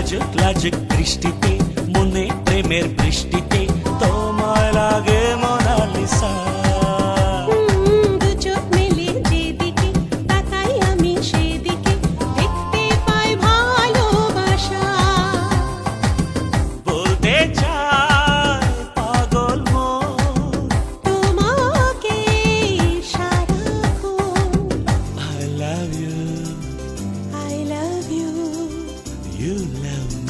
লাজুক লাজুক দৃষ্টিতে মনে প্রেমের বৃষ্টিতে তোমায় লাগে মোনালিসা দু চোখ মেলে যেদিকে তাকাই আমি সেদিকে দেখতে পাই ভালোবাসা বলতে চায় পাগল মন তোমাকে সারাক্ষণ I love you, I love you you love me.